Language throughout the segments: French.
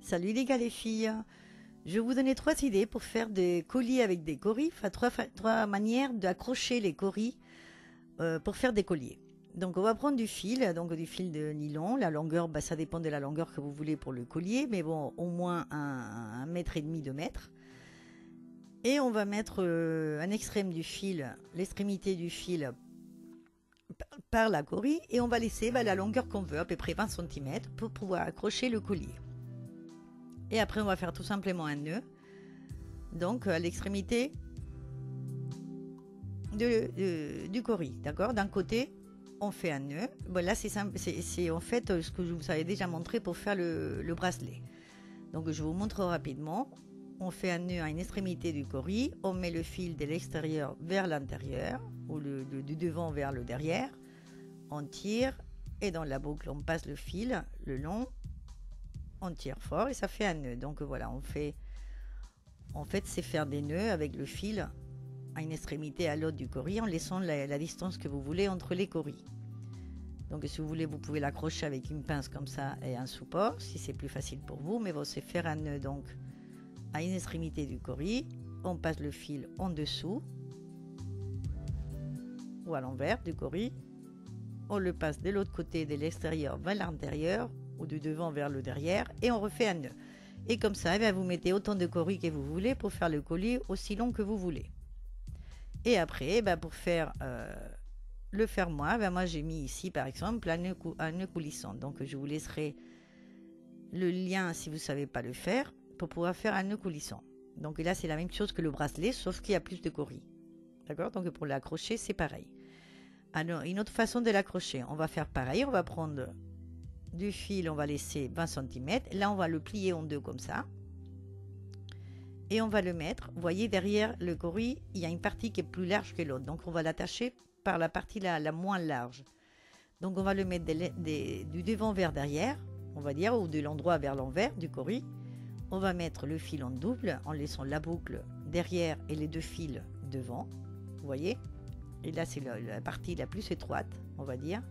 Salut les gars les filles, je vais vous donner 3 idées pour faire des colis avec des coris, enfin trois manières d'accrocher les coris pour faire des colliers. Donc on va prendre du fil, donc du fil de nylon, la longueur, ça dépend de la longueur que vous voulez pour le collier, mais bon au moins un mètre et demi, 2 mètres. Et on va mettre un extrême du fil, l'extrémité du fil par la corie et on va laisser la longueur qu'on veut, à peu près 20 cm pour pouvoir accrocher le collier. Et après on va faire tout simplement un nœud, donc à l'extrémité du coris, d'accord. D'un côté on fait un nœud, bon, là c'est simple, c'est en fait ce que je vous avais déjà montré pour faire le bracelet. Donc je vous montre rapidement. On fait un nœud à une extrémité du coris, on met le fil de l'extérieur vers l'intérieur ou du devant vers le derrière, on tire et dans la boucle on passe le fil le long, on tire fort et ça fait un nœud. Donc voilà, on fait, en fait c'est faire des nœuds avec le fil à une extrémité à l'autre du coris en laissant la distance que vous voulez entre les coris. Donc si vous voulez vous pouvez l'accrocher avec une pince comme ça et un support si c'est plus facile pour vous, mais bon c'est faire un nœud donc à une extrémité du coris, on passe le fil en dessous ou à l'envers du coris, on le passe de l'autre côté de l'extérieur vers l'intérieur ou du devant vers le derrière et on refait un nœud. Et comme ça, vous mettez autant de coris que vous voulez pour faire le collier aussi long que vous voulez. Et après, pour faire le fermoir, moi j'ai mis ici par exemple un nœud coulissant. Donc je vous laisserai le lien si vous ne savez pas le faire pour pouvoir faire un nœud coulissant. Donc là c'est la même chose que le bracelet sauf qu'il y a plus de coris. D'accord. Donc pour l'accrocher c'est pareil. Alors une autre façon de l'accrocher, on va faire pareil, on va prendre du fil, on va laisser 20 cm, là on va le plier en deux comme ça et on va le mettre, vous voyez derrière le coris il y a une partie qui est plus large que l'autre, donc on va l'attacher par la partie la moins large. Donc on va le mettre du devant vers derrière, on va dire, ou de l'endroit vers l'envers du coris. On va mettre le fil en double en laissant la boucle derrière et les deux fils devant, vous voyez, et là c'est la partie la plus étroite on va dire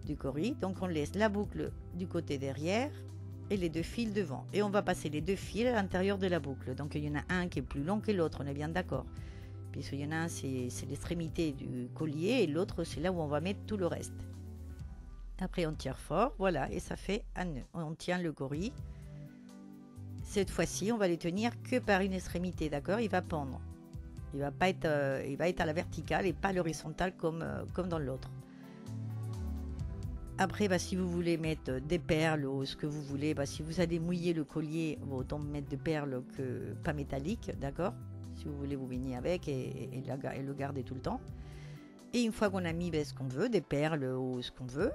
du coris. Donc on laisse la boucle du côté derrière et les deux fils devant et on va passer les deux fils à l'intérieur de la boucle. Donc il y en a un qui est plus long que l'autre, on est bien d'accord, puisqu'il y en a un c'est l'extrémité du collier et l'autre c'est là où on va mettre tout le reste. Après on tire fort, voilà, et ça fait un nœud. On tient le coris. Cette fois-ci on va le tenir que par une extrémité, d'accord, il va pendre, il va pas être il va être à la verticale et pas à l'horizontale comme dans l'autre. Après, si vous voulez mettre des perles ou ce que vous voulez, si vous allez mouiller le collier, autant mettre des perles que pas métalliques, d'accord. Si vous voulez vous baigner avec et le garder tout le temps. Et une fois qu'on a mis ce qu'on veut, des perles ou ce qu'on veut,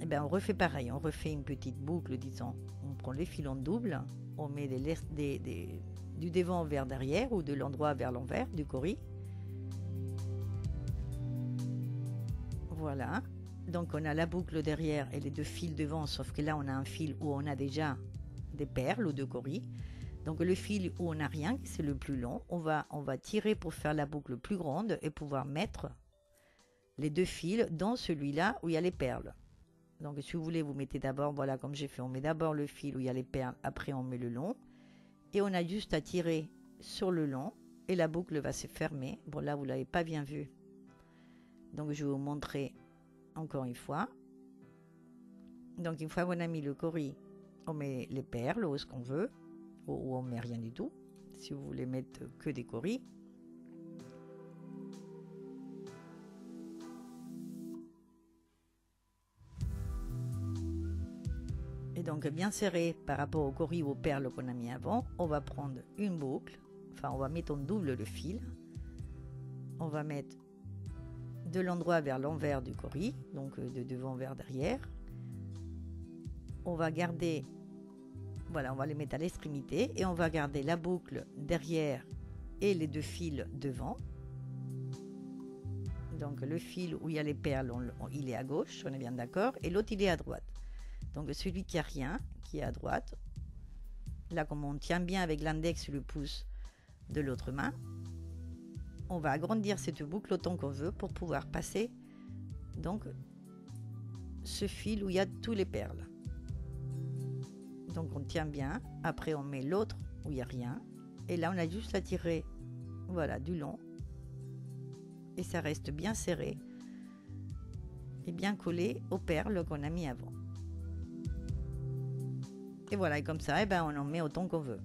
on refait pareil, on refait une petite boucle, disons. On prend les fils en double, on met du devant vers derrière ou de l'endroit vers l'envers du coris. Voilà. Donc on a la boucle derrière et les deux fils devant, sauf que là on a un fil où on a déjà des perles ou de coris. Donc le fil où on n'a rien, c'est le plus long, on va tirer pour faire la boucle plus grande et pouvoir mettre les deux fils dans celui-là où il y a les perles. Donc si vous voulez, vous mettez d'abord, voilà comme j'ai fait, on met d'abord le fil où il y a les perles, après on met le long et on a juste à tirer sur le long et la boucle va se fermer. Bon là vous l'avez pas bien vu, donc je vais vous montrer encore une fois. Donc une fois qu'on a mis le coris, on met les perles ou ce qu'on veut, ou on met rien du tout si vous voulez mettre que des coris. Et donc bien serré par rapport au coris ou aux perles qu'on a mis avant, on va prendre une boucle, enfin on va mettre en double le fil, on va mettre de l'endroit vers l'envers du coris, donc de devant vers derrière. On va garder, voilà, on va les mettre à l'extrémité et on va garder la boucle derrière et les deux fils devant. Donc le fil où il y a les perles, il est à gauche, on est bien d'accord, et l'autre il est à droite. Donc celui qui a rien, qui est à droite, là comme on tient bien avec l'index et le pouce de l'autre main, on va agrandir cette boucle autant qu'on veut pour pouvoir passer donc ce fil où il y a tous les perles. Donc on tient bien. Après on met l'autre où il n'y a rien. Et là on a juste à tirer, voilà, du long. Et ça reste bien serré et bien collé aux perles qu'on a mis avant. Et voilà, et comme ça, eh ben, on en met autant qu'on veut.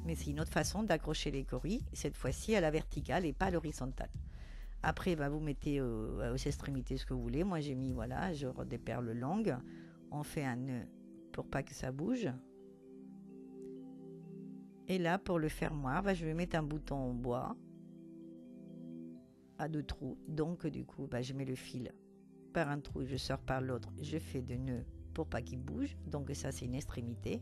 Mais c'est une autre façon d'accrocher les coris, cette fois-ci à la verticale et pas à l'horizontale. Après, ben, vous mettez aux extrémités ce que vous voulez. Moi, j'ai mis, voilà, genre des perles longues. On fait un nœud pour pas que ça bouge. Et là, pour le fermoir, ben, je vais mettre un bouton en bois à 2 trous. Donc, du coup, ben, je mets le fil par un trou, je sors par l'autre. Je fais 2 nœuds pour pas qu'il bouge. Donc, ça, c'est une extrémité.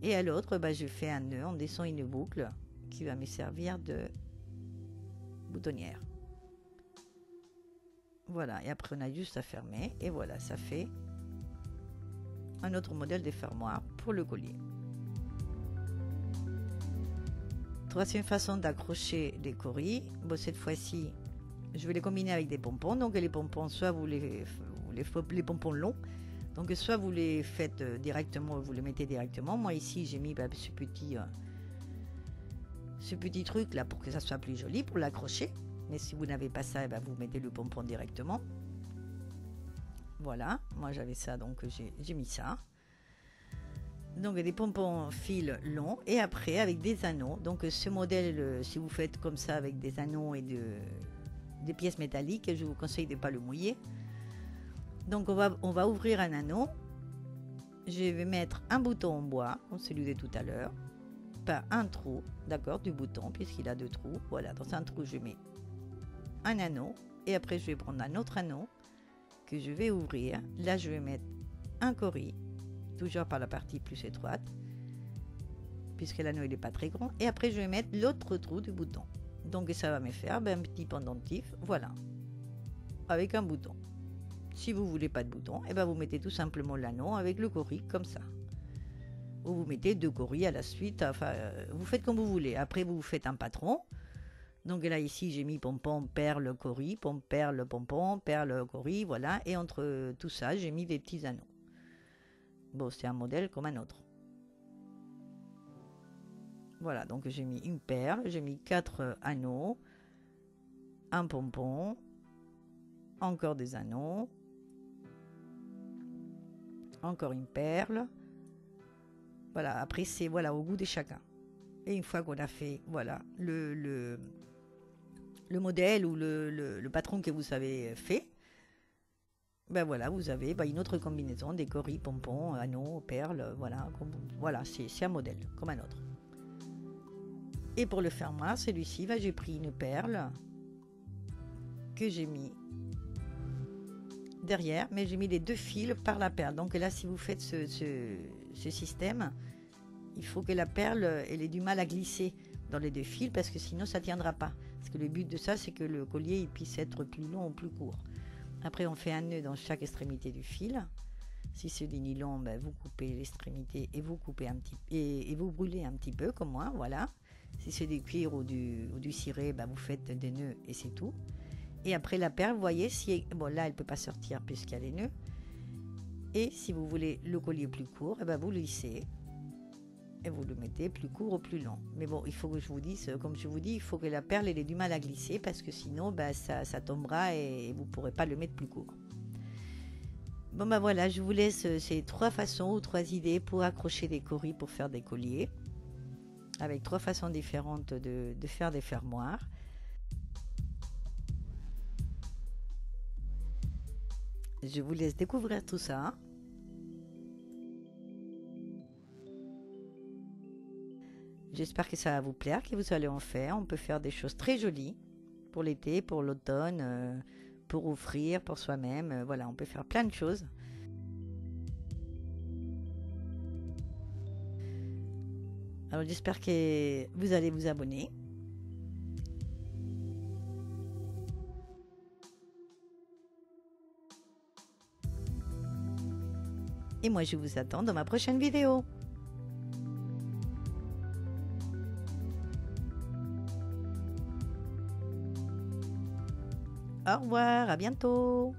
Et à l'autre, ben, je fais un nœud, on descend une boucle qui va me servir de boutonnière. Voilà, et après on a juste à fermer, et voilà, ça fait un autre modèle de fermoir pour le collier. Troisième façon d'accrocher les coris, bon, cette fois-ci, je vais les combiner avec des pompons. Donc les pompons, soit vous les pompons longs, donc soit vous les faites directement, vous les mettez directement. Moi ici, j'ai mis ce petit truc là pour que ça soit plus joli, pour l'accrocher. Mais si vous n'avez pas ça, vous mettez le pompon directement. Voilà, moi j'avais ça, donc j'ai mis ça. Donc des pompons fil longs et après avec des anneaux. Donc ce modèle, si vous faites comme ça avec des anneaux et des pièces métalliques, je vous conseille de ne pas le mouiller. Donc on va ouvrir un anneau. Je vais mettre un bouton en bois, comme celui de tout à l'heure, par un trou, d'accord, du bouton, puisqu'il a 2 trous. Voilà, dans un trou je mets un anneau et après je vais prendre un autre anneau que je vais ouvrir. Là je vais mettre un cori, toujours par la partie plus étroite, puisque l'anneau il n'est pas très grand, et après je vais mettre l'autre trou du bouton. Donc ça va me faire un petit pendentif, voilà, avec un bouton. Si vous voulez pas de bouton, et vous mettez tout simplement l'anneau avec le cori comme ça, ou vous mettez 2 coris à la suite, enfin vous faites comme vous voulez. Après vous faites un patron. Donc là ici j'ai mis pompon, perle, cori, perle, pompon, perle, cori, voilà, et entre tout ça j'ai mis des petits anneaux. Bon, c'est un modèle comme un autre. Voilà, donc j'ai mis une perle, j'ai mis 4 anneaux, un pompon, encore des anneaux, encore une perle. Voilà, après c'est voilà au goût de chacun. Et une fois qu'on a fait voilà le modèle ou le patron que vous avez fait, voilà, vous avez une autre combinaison, des coris, pompons, anneaux, perles, voilà, c'est un modèle comme un autre. Et pour le fermoir, celui-ci, j'ai pris une perle que j'ai mis derrière, mais j'ai mis les 2 fils par la perle. Donc là, si vous faites ce système, il faut que la perle elle ait du mal à glisser dans les 2 fils, parce que sinon ça ne tiendra pas. Parce que le but de ça, c'est que le collier il puisse être plus long ou plus court. Après, on fait un nœud dans chaque extrémité du fil. Si c'est du nylon, vous coupez l'extrémité et vous coupez un petit et vous brûlez un petit peu comme moi, voilà. Si c'est du cuir ou du ciré, vous faites des nœuds et c'est tout. Et après la perle, vous voyez, bon là elle peut pas sortir puisqu'il y a les nœuds. Et si vous voulez le collier plus court, vous le lissez et vous le mettez plus court ou plus long. Mais bon, il faut que je vous dise, comme je vous dis, il faut que la perle elle ait du mal à glisser, parce que sinon ça tombera et vous pourrez pas le mettre plus court. Bon voilà, je vous laisse ces 3 façons ou 3 idées pour accrocher des coris pour faire des colliers, avec 3 façons différentes de faire des fermoirs. Je vous laisse découvrir tout ça. J'espère que ça va vous plaire, que vous allez en faire. On peut faire des choses très jolies pour l'été, pour l'automne, pour offrir, pour soi-même. Voilà, on peut faire plein de choses. Alors j'espère que vous allez vous abonner. Et moi je vous attends dans ma prochaine vidéo. Au revoir, à bientôt.